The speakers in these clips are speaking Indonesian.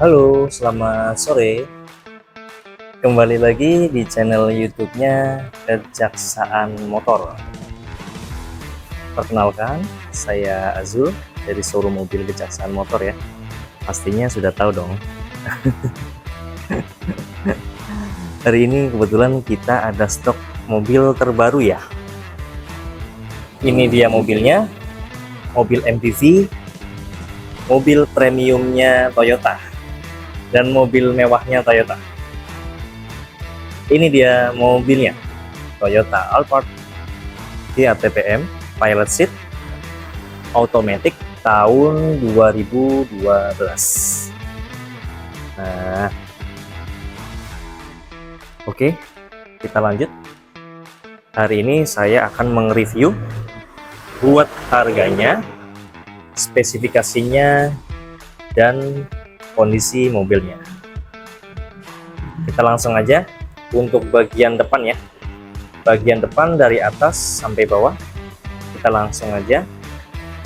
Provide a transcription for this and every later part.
Halo, selamat sore. Kembali lagi di channel YouTube-nya Kejaksaan Motor. Perkenalkan, saya Azul dari showroom mobil Kejaksaan Motor ya. Pastinya sudah tahu dong. Hari ini kebetulan kita ada stok mobil terbaru ya. Ini dia mobilnya, mobil MPV, mobil premiumnya Toyota, dan mobil mewahnya Toyota. Ini dia mobilnya, Toyota Alphard TPM Pilot Seat Automatic tahun 2012. Nah, oke, kita lanjut. Hari ini saya akan mereview buat harganya, spesifikasinya, dan kondisi mobilnya. Kita langsung aja untuk bagian depan ya. Bagian depan dari atas sampai bawah kita langsung aja.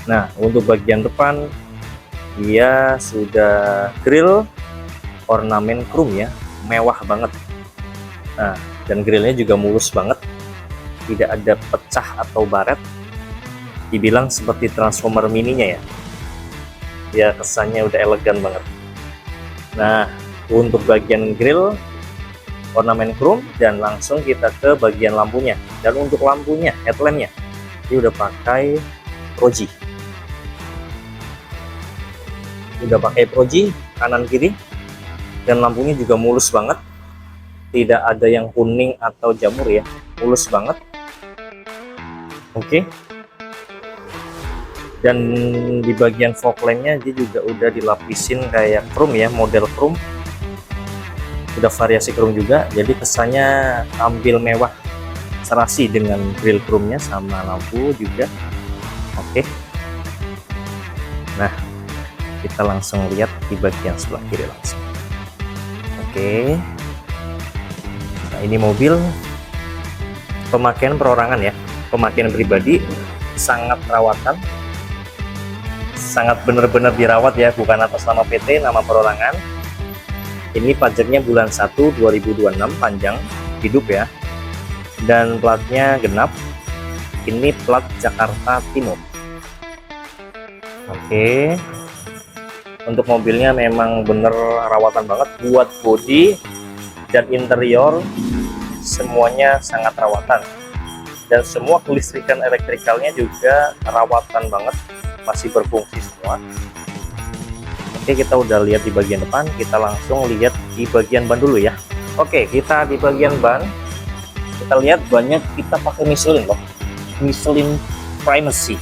Nah, untuk bagian depan dia sudah grill ornamen chrome ya, mewah banget. Nah, dan grillnya juga mulus banget, tidak ada pecah atau baret. Dibilang seperti transformer mininya ya. Ya, kesannya udah elegan banget. Nah, untuk bagian grill ornamen chrome, dan langsung kita ke bagian lampunya. Dan untuk lampunya, headlampnya, ini udah pakai Proji. Udah pakai Proji kanan kiri, dan lampunya juga mulus banget. Tidak ada yang kuning atau jamur ya, mulus banget. Oke. Dan di bagian fog lampnya dia juga udah dilapisin kayak chrome ya, model chrome, udah variasi chrome juga, jadi kesannya tampil mewah, serasi dengan grill chrome nya sama lampu juga. Oke, nah kita langsung lihat di bagian sebelah kiri langsung. Oke, nah ini mobil pemakaian perorangan ya, pemakaian pribadi, sangat perawatan, sangat benar-benar dirawat ya, bukan atas nama PT, nama perorangan. Ini pajaknya bulan 1 2026, panjang hidup ya, dan platnya genap. Ini plat Jakarta Timur. Oke, untuk mobilnya memang bener rawatan banget, buat bodi dan interior semuanya sangat rawatan, dan semua kelistrikan elektrikalnya juga rawatan banget, masih berfungsi semua. Oke, kita udah lihat di bagian depan, kita langsung lihat di bagian ban dulu ya. Oke, kita di bagian ban, kita lihat banyak kita pakai Michelin loh, Michelin Primacy.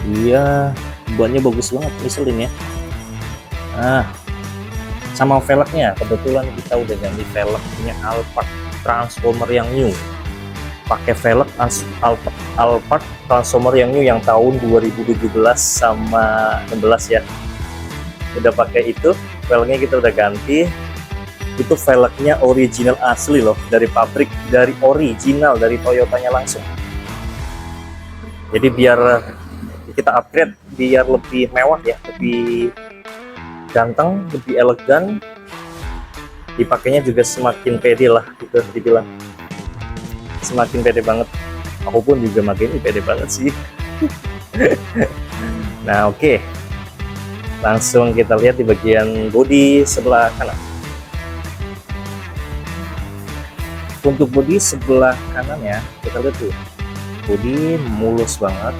Iya, bannya bagus banget Michelin ya. Nah, sama velgnya, kebetulan kita udah ganti velgnya Alphard Transformer yang new. Pakai velg Alphard Transformer yang new yang tahun 2017 sama 16 ya. Udah pakai itu, velgnya kita udah ganti. Itu velgnya original asli loh, dari pabrik, dari original, dari Toyotanya langsung. Jadi biar kita upgrade, biar lebih mewah ya, lebih ganteng, lebih elegan, dipakainya juga semakin pede lah gitu dibilang. Semakin pede banget. Aku pun juga makin pede banget sih. Nah, oke. Langsung kita lihat di bagian bodi sebelah kanan. Untuk bodi sebelah kanan ya, kita lihat tuh, bodi mulus banget.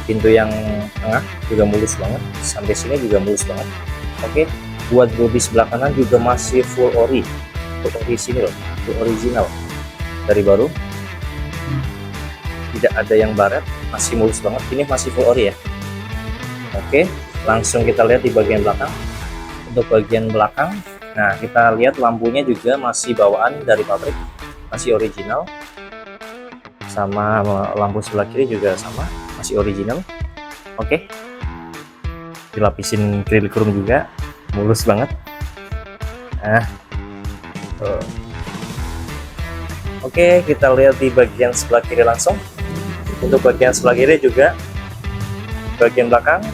Pintu yang tengah juga mulus banget, sampai sini juga mulus banget. Oke, buat bodi sebelah kanan juga masih full ori, full ori sini loh, full original dari baru. Tidak ada yang baret, masih mulus banget. Ini masih full ori ya. Oke, langsung kita lihat di bagian belakang. Untuk bagian belakang, nah kita lihat lampunya juga masih bawaan dari pabrik, masih original. Sama lampu sebelah kiri juga sama, masih original. Oke, dilapisin grill chrome juga, mulus banget. Nah, oke, kita lihat di bagian sebelah kiri langsung. Untuk bagian sebelah kiri juga, bagian belakang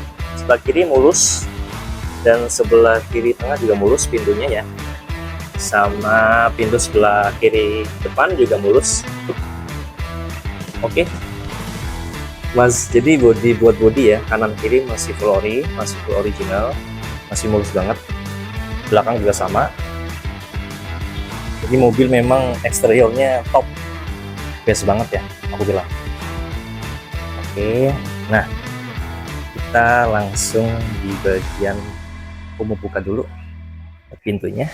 sebelah kiri mulus, dan sebelah kiri tengah juga mulus pintunya ya, sama pintu sebelah kiri depan juga mulus. Oke Mas, jadi buat bodi ya, kanan kiri masih full ori, masih full original, masih mulus banget. Belakang juga sama. Jadi mobil memang eksteriornya top, best banget ya, aku bilang. Oke, nah kita langsung di bagian, aku mau buka dulu pintunya.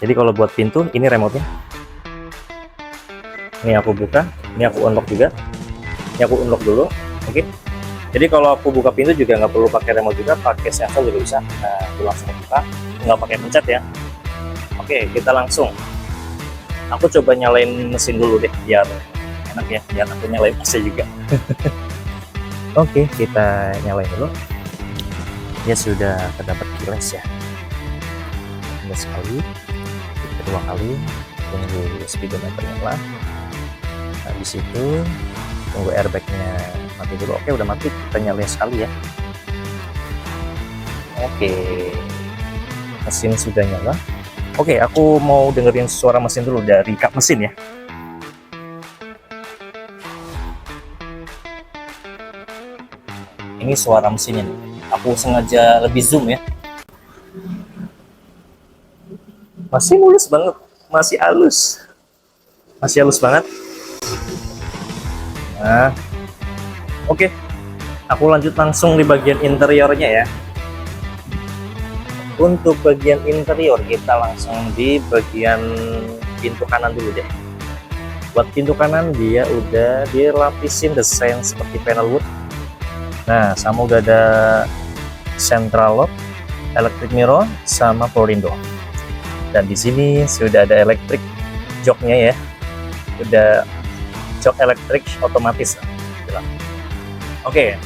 Jadi kalau buat pintu, ini remote-nya. Ini aku buka, ini aku unlock juga. Ini aku unlock dulu, oke. Jadi kalau aku buka pintu juga nggak perlu pakai remote juga, pakai sensor juga bisa. Nah, aku langsung buka, nggak pakai pencet ya. Oke, kita langsung. Aku coba nyalain mesin dulu deh, biar enak ya, biar aku nyalain AC juga. Oke, kita nyalain dulu. Ya sudah terdapat keyless ya. Ini sekali, kedua kali, tunggu speedometer nyala. Habis itu tunggu airbagnya mati dulu. Oke, udah mati, kita nyalain sekali ya. Oke, mesin sudah nyala. Oke, aku mau dengerin suara mesin dulu dari kap mesin ya. Ini suara mesinnya nih. Aku sengaja lebih zoom ya. Masih mulus banget, masih halus. Masih halus banget. Nah, oke. Aku lanjut langsung di bagian interiornya ya. Untuk bagian interior kita langsung di bagian pintu kanan dulu deh. Buat pintu kanan dia udah dilapisin desain seperti panel wood. Nah, sama udah ada central lock, electric mirror, sama power window. Dan di sini sudah ada electric joknya ya. Udah jok elektrik otomatis. Oke.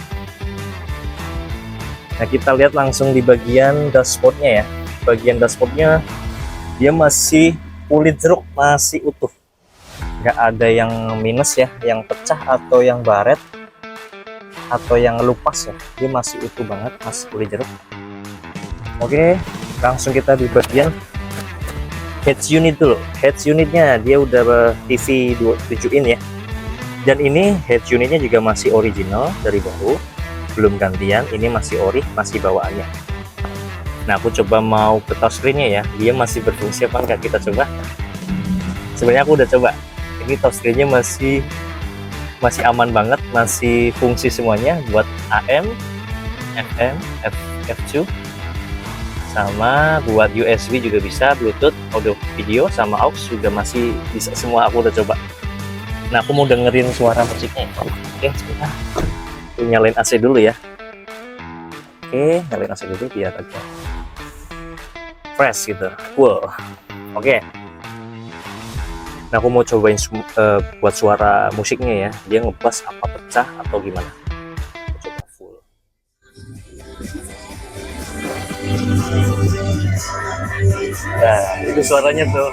Nah, kita lihat langsung di bagian dashboardnya ya. Bagian dashboardnya dia masih kulit jeruk, masih utuh. Nggak ada yang minus ya, yang pecah atau yang baret atau yang lupas ya. Dia masih utuh banget, masih kulit jeruk. Oke, langsung kita di bagian head unit dulu. Head unitnya dia udah TV 27 in ya. Dan ini head unitnya juga masih original dari baru, belum gantian. Ini masih ori, masih bawaannya. Nah, aku coba mau ke touchscreen-nya ya, dia masih berfungsi apa enggak, kita coba. Sebenarnya aku udah coba, ini touchscreen-nya masih aman banget, masih fungsi semuanya buat AM, FM, F2, sama buat USB juga bisa, Bluetooth, audio video, sama aux juga masih bisa semua, aku udah coba. Nah, aku mau dengerin suara musiknya. Oke, sebentar. Aku nyalain AC dulu ya. Oke, nyalain AC dulu biar agak fresh gitu, cool. Oke. Nah, aku mau cobain buat suara musiknya ya. Dia ngebass apa pecah atau gimana? Aku coba full. Nah, itu suaranya tuh.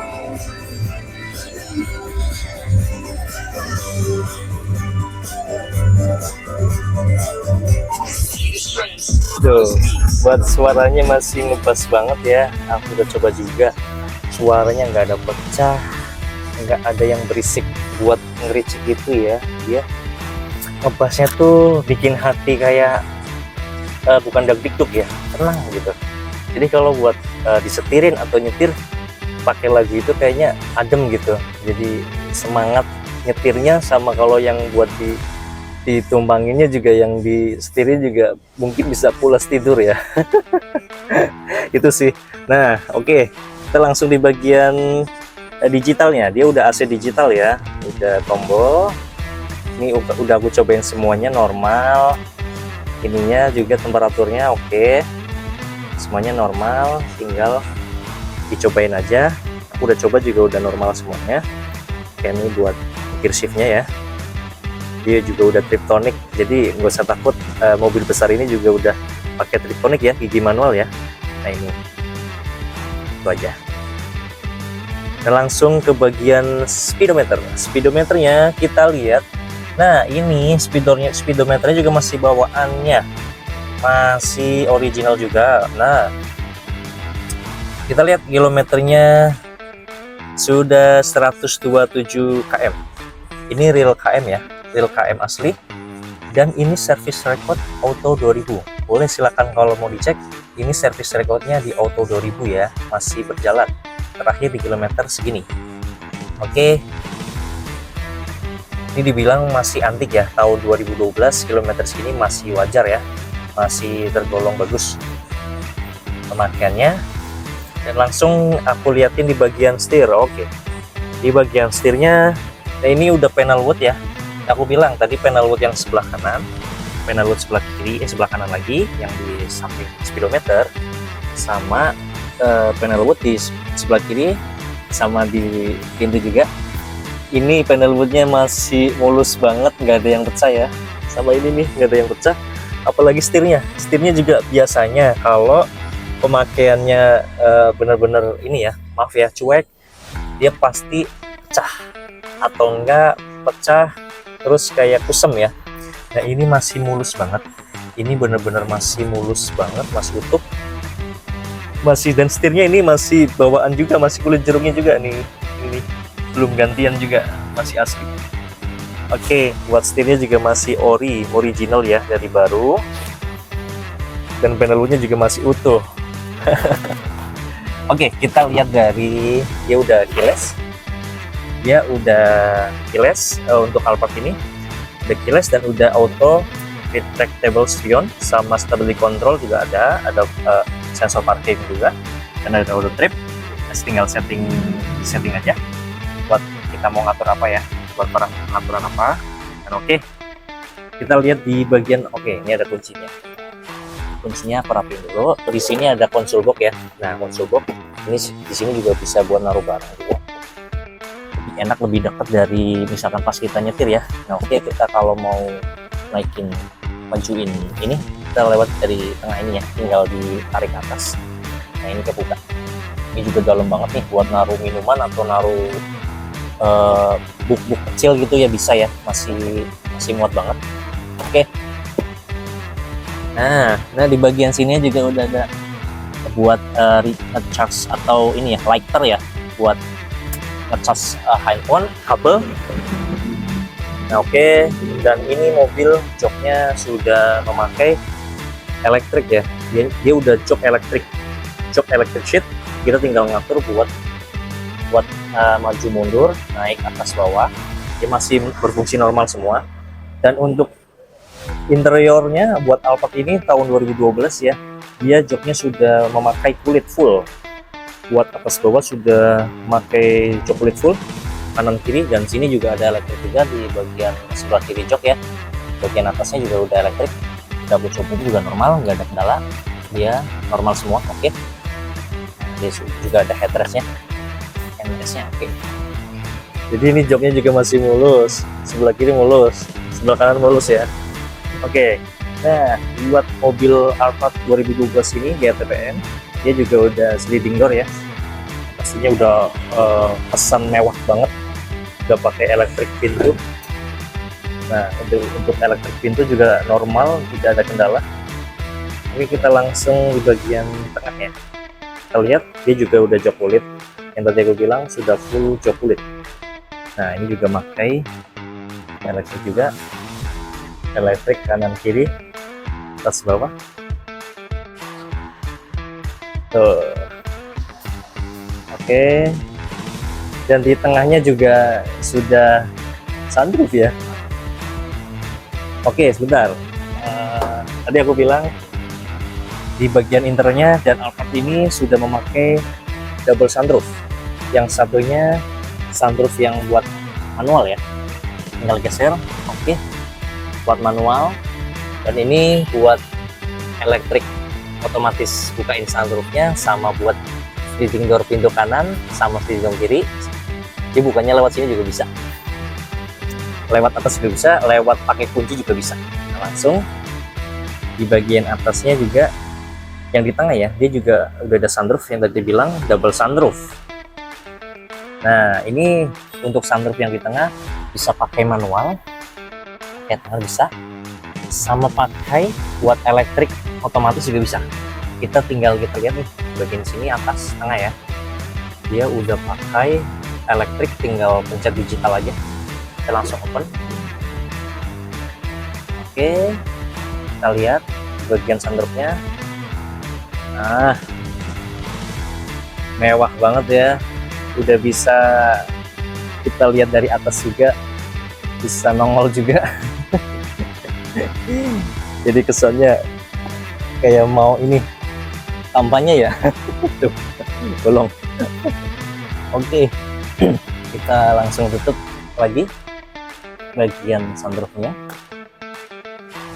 Tuh, buat suaranya masih ngebass banget ya. Aku udah coba juga, suaranya nggak ada pecah, nggak ada yang berisik buat ngericik gitu ya. Dia ngebassnya tuh bikin hati kayak bukan dagdikduk ya, tenang gitu. Jadi kalau buat disetirin atau nyetir pakai lagu itu kayaknya adem gitu, jadi semangat nyetirnya. Sama kalau yang buat ditumpanginnya juga, yang disetirin juga mungkin bisa pulas tidur ya. Itu sih. Nah, oke, kita langsung di bagian digitalnya. Dia udah AC digital ya, udah tombol. Ini udah aku cobain semuanya normal. Ininya juga temperaturnya oke, semuanya normal, tinggal dicobain aja. Aku udah coba juga udah normal semuanya. Kayak ini buat gear shiftnya ya, dia juga udah Triptonic, jadi nggak usah takut. Mobil besar ini juga udah pakai Triptonic ya, gigi manual ya. Nah, ini itu aja. Nah, langsung ke bagian speedometer. Speedometernya kita lihat. Nah, ini speedometernya juga masih bawaannya, masih original juga. Nah, kita lihat kilometernya sudah 127 km. Ini real km ya, real km asli. Dan ini service record auto 2000. Boleh silakan kalau mau dicek. Ini service recordnya di auto 2000 ya, masih berjalan. Terakhir di kilometer segini. Oke. Ini dibilang masih antik ya, tahun 2012 kilometer segini masih wajar ya, masih tergolong bagus pemakaiannya. Dan langsung aku liatin di bagian setir. Oke, di bagian setirnya ini udah panel wood ya. Aku bilang tadi panel wood yang sebelah kanan, panel wood sebelah kiri, sebelah kanan lagi yang di samping speedometer, sama panel wood di sebelah kiri, sama di pintu juga. Ini panel woodnya masih mulus banget, nggak ada yang pecah ya. Sama ini nih nggak ada yang pecah. Apalagi setirnya juga biasanya kalau pemakaiannya bener-bener ini ya, maaf ya, cuek, dia pasti pecah atau enggak pecah terus kayak kusem ya. Nah, ini masih mulus banget, ini bener-bener masih mulus banget, masih utuh, masih. Dan setirnya ini masih bawaan juga, masih kulit jeruknya juga nih, ini belum gantian juga, masih asli. Oke, buat setirnya juga masih original ya, dari baru. Dan panelnya juga masih utuh. Oke, kita lihat dari dia udah keyless, untuk Alphard ini udah keyless dan udah auto retractable spion, sama stability control juga ada sensor parking juga, dan ada auto trip. Tinggal setting aja buat kita mau ngatur apa ya, buat pengaturan apa. Dan oke, kita lihat di bagian ini ada kuncinya aku rapiin dulu. Di sini ada console box ya. Nah, console box ini di sini juga bisa buat naruh barang juga. Lebih enak, lebih dekat dari misalkan pas kita nyetir ya. Nah, oke, kita kalau mau majuin ini, kita lewat dari tengah ini ya, tinggal ditarik ke atas. Nah, ini kebuka. Ini juga dalam banget nih buat naruh minuman atau naruh buk-buk kecil gitu ya, bisa ya, masih muat banget. Oke. Nah, di bagian sini juga udah ada buat charge atau ini ya, lighter ya, buat ngecas handphone, kabel. Nah, oke. Dan ini mobil joknya sudah memakai elektrik ya, dia udah jok elektrik sheet. Kita tinggal ngatur buat maju mundur, naik atas bawah, dia masih berfungsi normal semua. Dan untuk interiornya buat Alphard ini tahun 2012 ya, dia joknya sudah memakai kulit full. Buat atas bawah sudah memakai jok kulit full, kanan kiri, dan sini juga ada elektrik juga di bagian sebelah kiri jok ya. Bagian atasnya juga udah elektrik. Double coupling juga normal, nggak ada kendala, dia normal semua. Oke. Dia juga ada headrestnya, oke. Jadi ini joknya juga masih mulus, sebelah kiri mulus, sebelah kanan mulus ya. Oke. Nah, buat mobil Alphard 2012 ini GTPM, dia juga udah sliding door ya. Pastinya udah pesan mewah banget, udah pakai elektrik pintu. Nah, untuk elektrik pintu juga normal, tidak ada kendala. Ini kita langsung di bagian tengahnya. Kita lihat dia juga udah jok kulit, yang tadi aku bilang sudah full jok kulit. Nah, ini juga pakai elektrik juga, elektrik kanan kiri, atas bawah. Tuh. Oke. Dan di tengahnya juga sudah sunroof ya. Oke, sebentar. Tadi aku bilang di bagian interiornya dan Alphard ini sudah memakai double sunroof. Yang satunya sunroof yang buat manual ya, tinggal geser. Oke, buat manual. Dan ini buat elektrik, otomatis bukain sunroofnya, sama buat sliding door pintu kanan sama sliding door kiri. Jadi bukannya lewat sini juga bisa, lewat atas juga bisa, lewat pakai kunci juga bisa. Nah, langsung di bagian atasnya juga yang di tengah ya, dia juga udah ada sunroof yang tadi bilang double sunroof. Nah, ini untuk sunroof yang di tengah bisa pakai manual, pakai tengah bisa, sama pakai buat elektrik otomatis juga bisa. Kita lihat nih bagian sini atas tengah ya, dia udah pakai elektrik, tinggal pencet digital aja. Kita langsung open. Oke, kita lihat bagian sunroofnya. Nah, mewah banget ya, udah bisa kita lihat dari atas juga, bisa nongol juga. Jadi kesannya kayak mau ini kampanye ya. Tuh, bolong. Oke, kita langsung tutup lagi bagian sunroofnya.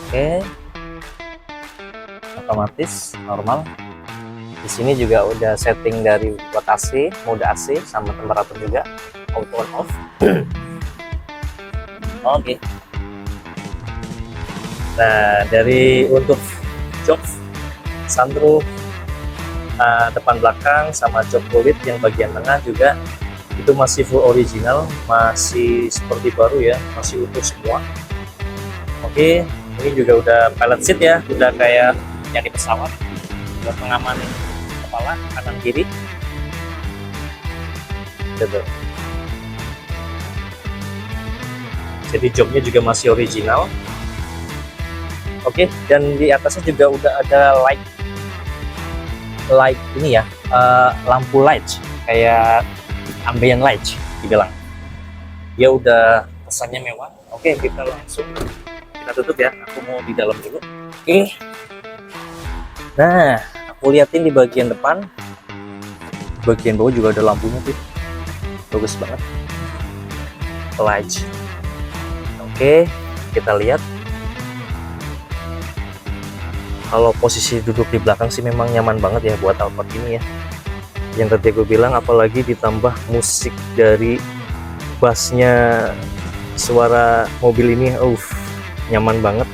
Oke, otomatis normal. Di sini juga udah setting dari buat AC, mode AC sama temperatur juga, auto on off. Oke. Nah, dari untuk jok sunroof depan belakang sama jok kulit yang bagian tengah juga itu masih full original, masih seperti baru ya, masih utuh semua. Oke, ini juga udah pilot seat ya, udah kayak yang di pesawat buat pengaman kepala kanan kiri. Gitu. Jadi joknya juga masih original. Oke, dan di atasnya juga udah ada light ini ya, lampu light kayak ambient light dibilang. Dia udah kesannya mewah. Oke, kita langsung kita tutup ya. Aku mau di dalam dulu. Oke. Nah, aku liatin di bagian depan, bagian bawah juga ada lampunya tuh, bagus banget. Light. Oke, kita lihat. Kalau posisi duduk di belakang sih memang nyaman banget ya buat Alphard ini ya. Yang tadi gue bilang, apalagi ditambah musik dari bassnya, suara mobil ini, nyaman banget.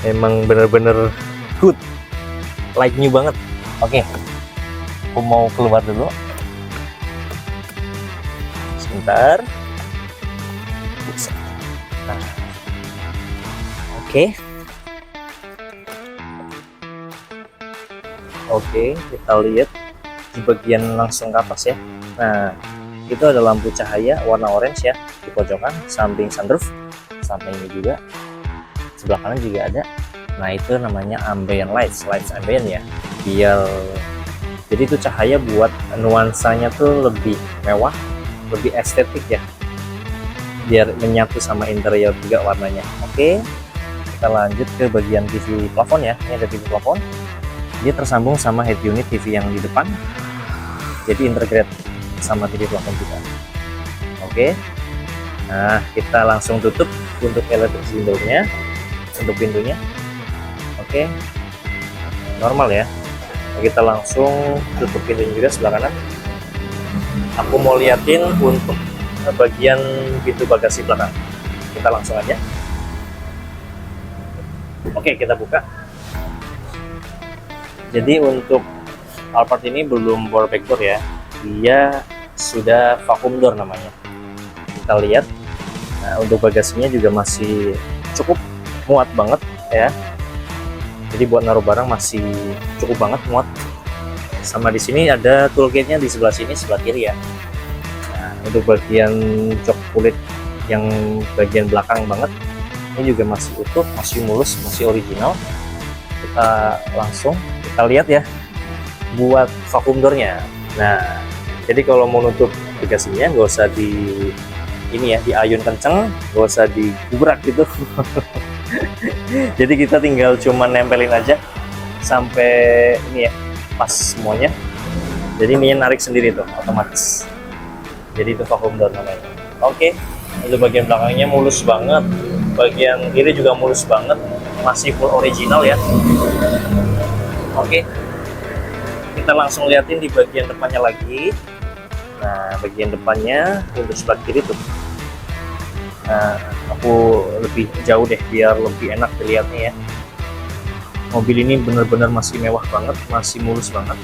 Emang bener-bener good, like new banget. Oke, aku mau keluar dulu. Sebentar. Nah. Oke, kita lihat di bagian langsung ke atas ya. Nah, itu ada lampu cahaya warna orange ya di pojokan samping sunroof, samping ini juga, sebelah kanan juga ada. Nah, itu namanya ambient lights ambient ya, biar jadi itu cahaya buat nuansanya tuh lebih mewah, lebih estetik ya, biar menyatu sama interior juga warnanya. Oke, kita lanjut ke bagian TV plafon ya. Ini ada TV plafon, dia tersambung sama head unit TV yang di depan, jadi integrate sama TV plafon juga. Oke, nah kita langsung tutup untuk electric window-nya, untuk pintunya. Oke, normal ya. Kita langsung tutup pintunya juga sebelah kanan. Aku mau liatin untuk bagian pintu bagasi belakang, kita langsung aja. Oke, kita buka. Jadi untuk Alphard ini belum bore back door ya, dia sudah vacuum door namanya. Kita lihat. Nah, untuk bagasinya juga masih cukup muat banget ya. Jadi buat naruh barang masih cukup banget muat. Sama di sini ada toolkitnya di sebelah sini, sebelah kiri ya. Nah, untuk bagian jok kulit yang bagian belakang banget, ini juga masih utuh, masih mulus, masih original. Kita langsung kita lihat ya buat vacuum door-nya. Nah, jadi kalau mau nutup bagasinya nggak usah di ini ya, diayun kenceng, nggak usah digubrak gitu. Jadi kita tinggal cuma nempelin aja sampai ini ya, pas semuanya. Jadi ini narik sendiri tuh otomatis. Jadi itu vacuum door namanya. Oke, itu bagian belakangnya mulus banget, bagian kiri juga mulus banget, masih full original ya. Oke, kita langsung liatin di bagian depannya lagi. Nah, bagian depannya untuk sebelah kiri tuh. Nah, aku lebih jauh deh biar lebih enak dilihatnya ya. Mobil ini bener-bener masih mewah banget, masih mulus banget,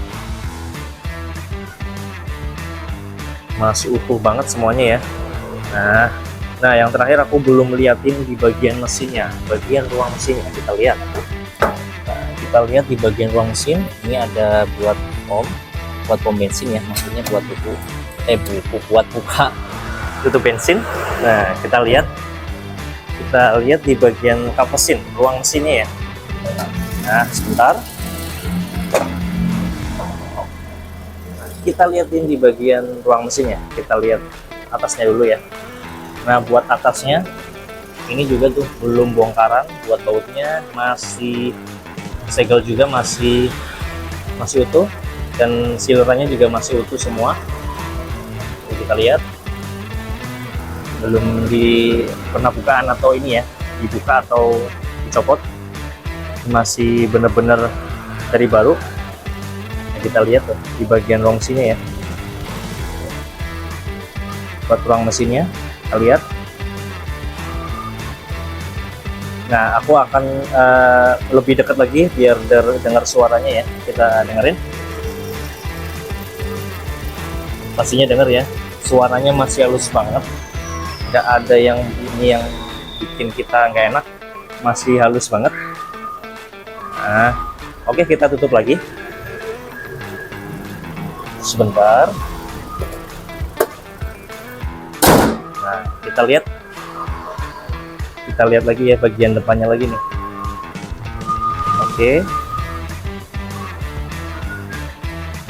masih utuh banget semuanya ya. Nah, Nah, yang terakhir aku belum liatin di bagian mesinnya, bagian ruang mesinnya. Kita lihat. Nah, kita lihat di bagian ruang mesin ini ada buat pom bensin ya, maksudnya buat buat buka tutup bensin. Nah, kita lihat di bagian kap mesin, ruang mesinnya ya. Nah, sebentar. Kita lihatin di bagian ruang mesinnya. Kita lihat atasnya dulu ya. Nah, buat atasnya ini juga tuh belum bongkaran, buat bautnya masih segel juga masih utuh, dan silerannya juga masih utuh semua. Kita lihat belum pernah bukaan atau ini ya, dibuka atau dicopot, masih bener-bener dari baru. Nah, kita lihat tuh di bagian ruang mesinnya ya, buat ruang mesinnya kita lihat. Nah, aku akan lebih dekat lagi biar dengar suaranya ya. Kita dengerin. Pastinya denger ya, suaranya masih halus banget, nggak ada yang ini yang bikin kita nggak enak, masih halus banget. Nah, oke, kita tutup lagi sebentar. Nah, kita lihat lagi ya bagian depannya lagi nih. Oke,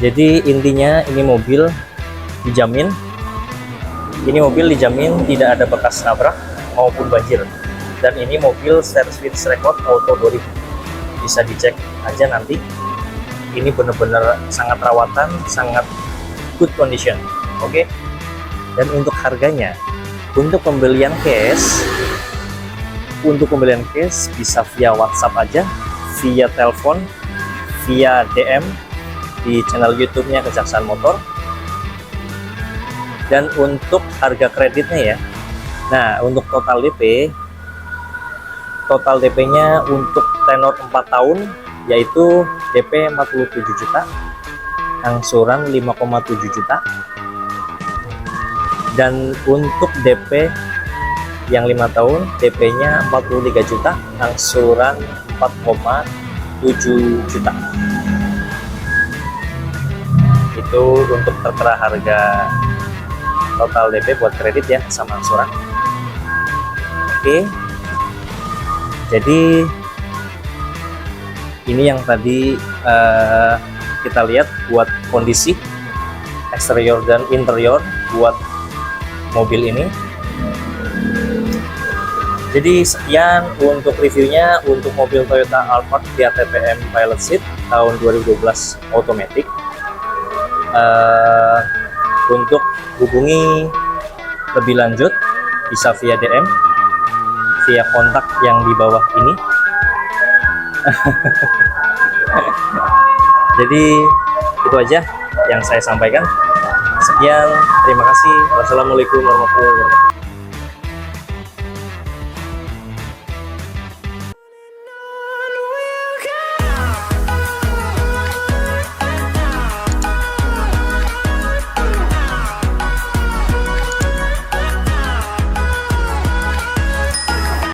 jadi intinya ini mobil dijamin tidak ada bekas nabrak maupun banjir, dan ini mobil service record auto 2000, bisa dicek aja nanti. Ini benar-benar sangat rawatan, sangat good condition. Oke. Dan untuk harganya, untuk pembelian cash bisa via WhatsApp aja, via telepon, via DM di channel YouTube-nya Kejaksaan Motor. Dan untuk harga kreditnya ya, nah untuk total DP-nya untuk tenor 4 tahun yaitu DP 47 juta, angsuran 5,7 juta. Dan untuk DP yang 5 tahun, DP-nya 43 juta, angsuran 4,7 juta. Itu untuk tertera harga total DP buat kredit ya, sama angsuran. Oke. Jadi ini yang tadi kita lihat buat kondisi eksterior dan interior buat mobil ini. Jadi sekian untuk reviewnya untuk mobil Toyota Alphard Kia TPM Pilot Seat tahun 2012 Automatic. Untuk hubungi lebih lanjut bisa via DM, via kontak yang di bawah ini. Jadi itu aja yang saya sampaikan. Sekian, terima kasih. Wassalamualaikum warahmatullahi wabarakatuh.